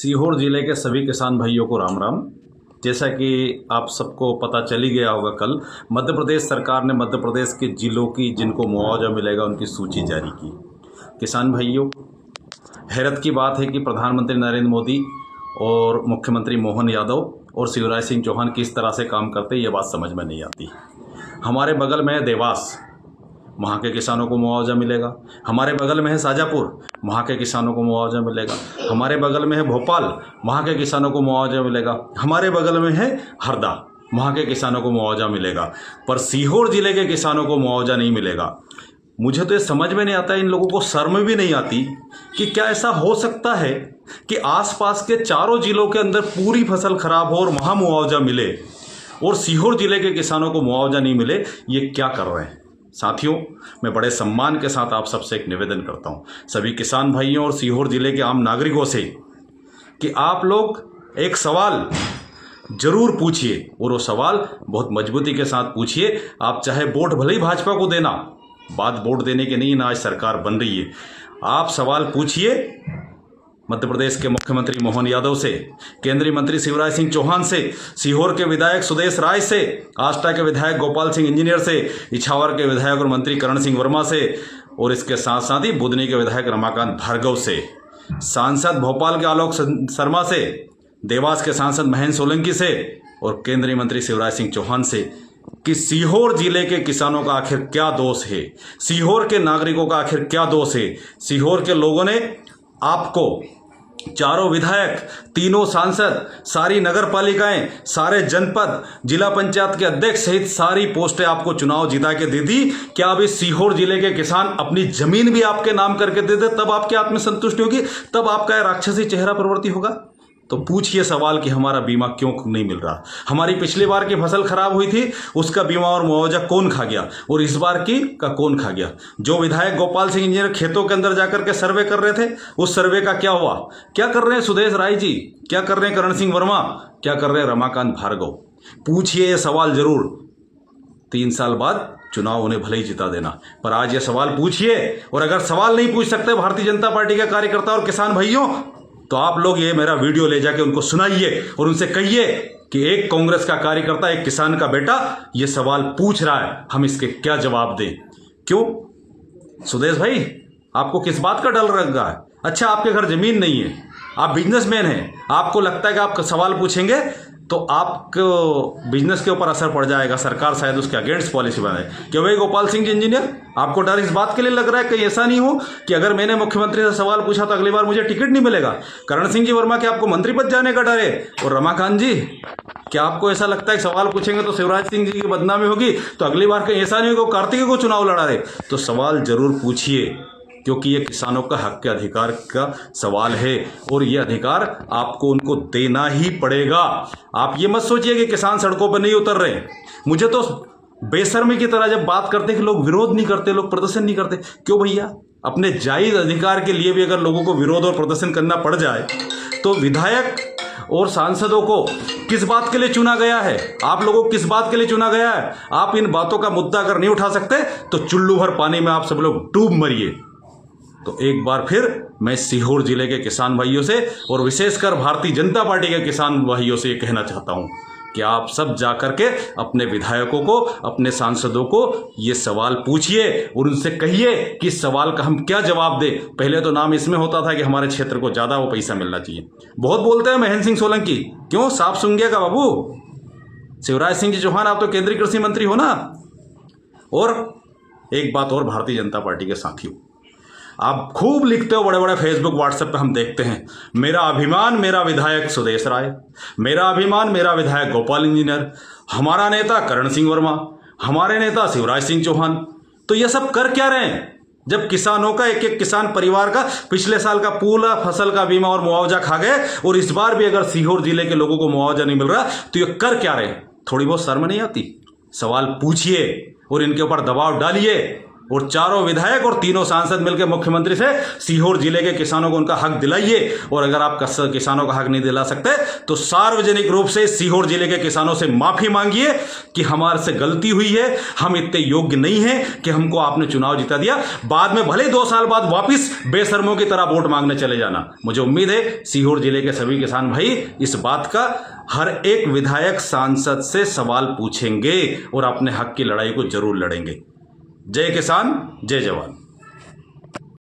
सीहोर जिले के सभी किसान भाइयों को राम राम। जैसा कि आप सबको पता चल ही गया होगा, कल मध्य प्रदेश सरकार ने मध्य प्रदेश के जिलों की जिनको मुआवजा मिलेगा उनकी सूची जारी की। किसान भाइयों, हैरत की बात है कि प्रधानमंत्री नरेंद्र मोदी और मुख्यमंत्री मोहन यादव और शिवराज सिंह चौहान किस तरह से काम करते हैं ये बात समझ में नहीं आती। हमारे बगल में है देवास, वहाँ के किसानों को मुआवजा मिलेगा। हमारे बगल में है शाजापुर, वहाँ के किसानों को मुआवजा मिलेगा। हमारे बगल में है भोपाल, वहाँ के किसानों को मुआवजा मिलेगा। हमारे बगल में है हरदा, वहाँ के किसानों को मुआवजा मिलेगा, पर सीहोर जिले के किसानों को मुआवजा नहीं मिलेगा। मुझे तो ये समझ में नहीं आता, इन लोगों को शर्म भी नहीं आती कि क्या ऐसा हो सकता है कि आसपास के चारों जिलों के अंदर पूरी फसल खराब हो और वहाँ मुआवजा मिले और सीहोर जिले के किसानों को मुआवजा नहीं मिले। ये क्या कर रहे हैं? साथियों, मैं बड़े सम्मान के साथ आप सबसे एक निवेदन करता हूं, सभी किसान भाइयों और सीहोर जिले के आम नागरिकों से, कि आप लोग एक सवाल जरूर पूछिए और वो सवाल बहुत मजबूती के साथ पूछिए। आप चाहे वोट भले ही भाजपा को देना, बात वोट देने की नहीं ना, आज सरकार बन रही है। आप सवाल पूछिए मध्य प्रदेश के मुख्यमंत्री मोहन यादव से, केंद्रीय मंत्री शिवराज सिंह चौहान से, सीहोर के विधायक सुदेश राय से, आष्टा के विधायक गोपाल सिंह इंजीनियर से, इछावर के विधायक और मंत्री करण सिंह वर्मा से, और इसके साथ साथ ही बुधनी के विधायक रमाकांत भार्गव से, सांसद भोपाल के आलोक शर्मा से, देवास के सांसद महेंद्र सोलंकी से और केंद्रीय मंत्री शिवराज सिंह चौहान से, कि सीहोर जिले के किसानों का आखिर क्या दोष है, सीहोर के नागरिकों का आखिर क्या दोष है। सीहोर के लोगों ने आपको, चारों विधायक, तीनों सांसद, सारी नगर पालिकाएं, सारे जनपद, जिला पंचायत के अध्यक्ष सहित सारी पोस्टें आपको चुनाव जिता के दे दी। क्या अब इस सीहोर जिले के किसान अपनी जमीन भी आपके नाम करके दे दे, तब आपकी आत्मसंतुष्टि होगी, तब आपका राक्षसी चेहरा प्रवृत्ति होगा? तो पूछिए सवाल कि हमारा बीमा क्यों नहीं मिल रहा? हमारी पिछली बार की फसल खराब हुई थी, उसका बीमा और मुआवजा कौन खा गया, और इस बार की का कौन खा गया? जो विधायक गोपाल सिंह इंजीनियर खेतों के अंदर जाकर के सर्वे कर रहे थे, उस सर्वे का क्या हुआ? क्या कर रहे हैं सुदेश राय जी? क्या कर रहे हैं करण सिंह वर्मा? क्या कर रहे हैं रमाकांत भार्गव? पूछिए ये सवाल जरूर। 3 साल बाद चुनाव उन्हें भले ही जिता देना, पर आज ये सवाल पूछिए। और अगर सवाल नहीं पूछ सकते भारतीय जनता पार्टी के कार्यकर्ता और किसान भाइयों, तो आप लोग ये मेरा वीडियो ले जाके उनको सुनाइए और उनसे कहिए कि एक कांग्रेस का कार्यकर्ता, एक किसान का बेटा ये सवाल पूछ रहा है, हम इसके क्या जवाब दें? क्यों सुदेश भाई, आपको किस बात का डर लग रहा है? अच्छा, आपके घर जमीन नहीं है, आप बिजनेसमैन हैं, आपको लगता है कि आप सवाल पूछेंगे तो आपको बिजनेस के ऊपर असर पड़ जाएगा, सरकार शायद उसके अगेंस्ट पॉलिसी बनाए। क्यों भाई गोपाल सिंह जी इंजीनियर, आपको डर इस बात के लिए लग रहा है कि ऐसा नहीं हो कि अगर मैंने मुख्यमंत्री से सवाल पूछा तो अगली बार मुझे टिकट नहीं मिलेगा? करण सिंह जी वर्मा, क्या आपको मंत्री पद जाने का डर है? और रमाकांत जी, क्या आपको ऐसा लगता है कि सवाल पूछेंगे तो शिवराज सिंह जी की बदनामी होगी, तो अगली बार कहीं ऐसा नहीं होगा कार्तिकेय को चुनाव लड़ा रहे? तो सवाल जरूर पूछिए, क्योंकि ये किसानों का हक के अधिकार का सवाल है और ये अधिकार आपको उनको देना ही पड़ेगा। आप ये मत सोचिए कि किसान सड़कों पर नहीं उतर रहे। मुझे तो बेशर्मी की तरह जब बात करते कि लोग विरोध नहीं करते, लोग प्रदर्शन नहीं करते, क्यों भैया? अपने जायज अधिकार के लिए भी अगर लोगों को विरोध और प्रदर्शन करना पड़ जाए, तो विधायक और सांसदों को किस बात के लिए चुना गया है? आप लोगों को किस बात के लिए चुना गया है? आप इन बातों का मुद्दा अगर नहीं उठा सकते तो चुल्लू भर पानी में आप सब लोग डूब मरिए। तो एक बार फिर मैं सीहोर जिले के किसान भाइयों से और विशेषकर भारतीय जनता पार्टी के किसान भाइयों से ये कहना चाहता हूं कि आप सब जाकर के अपने विधायकों को, अपने सांसदों को ये सवाल पूछिए और उनसे कहिए कि इस सवाल का हम क्या जवाब दें। पहले तो नाम इसमें होता था कि हमारे क्षेत्र को ज्यादा वो पैसा मिलना चाहिए। बहुत बोलते हैं महेंद्र सिंह सोलंकी, क्यों साफ सुन गया का बाबू? शिवराज सिंह जी चौहान, आप तो केंद्रीय कृषि मंत्री हो ना। और एक बात और भारतीय जनता पार्टी के साथियों, आप खूब लिखते हो बड़े बड़े फेसबुक व्हाट्सएप पे, हम देखते हैं, मेरा अभिमान मेरा विधायक सुदेश राय, मेरा अभिमान मेरा विधायक गोपाल इंजीनियर, हमारा नेता करण सिंह वर्मा, हमारे नेता शिवराज सिंह चौहान। तो ये सब कर क्या रहे हैं जब किसानों का, एक एक किसान परिवार का पिछले साल का पूरा फसल का बीमा और मुआवजा खा गए और इस बार भी अगर सीहोर जिले के लोगों को मुआवजा नहीं मिल रहा, तो ये कर क्या रहे? थोड़ी बहुत शर्म नहीं आती? सवाल पूछिए और इनके ऊपर दबाव डालिए और चारों विधायक और तीनों सांसद मिलकर मुख्यमंत्री से सीहोर जिले के किसानों को उनका हक दिलाइए। और अगर आप किसानों का हक नहीं दिला सकते तो सार्वजनिक रूप से सीहोर जिले के किसानों से माफी मांगिए कि हमारे से गलती हुई है, हम इतने योग्य नहीं हैं कि हमको आपने चुनाव जिता दिया। बाद में भले 2 साल बाद वापिस बेशर्मों की तरह वोट मांगने चले जाना। मुझे उम्मीद है सीहोर जिले के सभी किसान भाई इस बात का हर एक विधायक सांसद से सवाल पूछेंगे और अपने हक की लड़ाई को जरूर लड़ेंगे। जय किसान, जय जवान।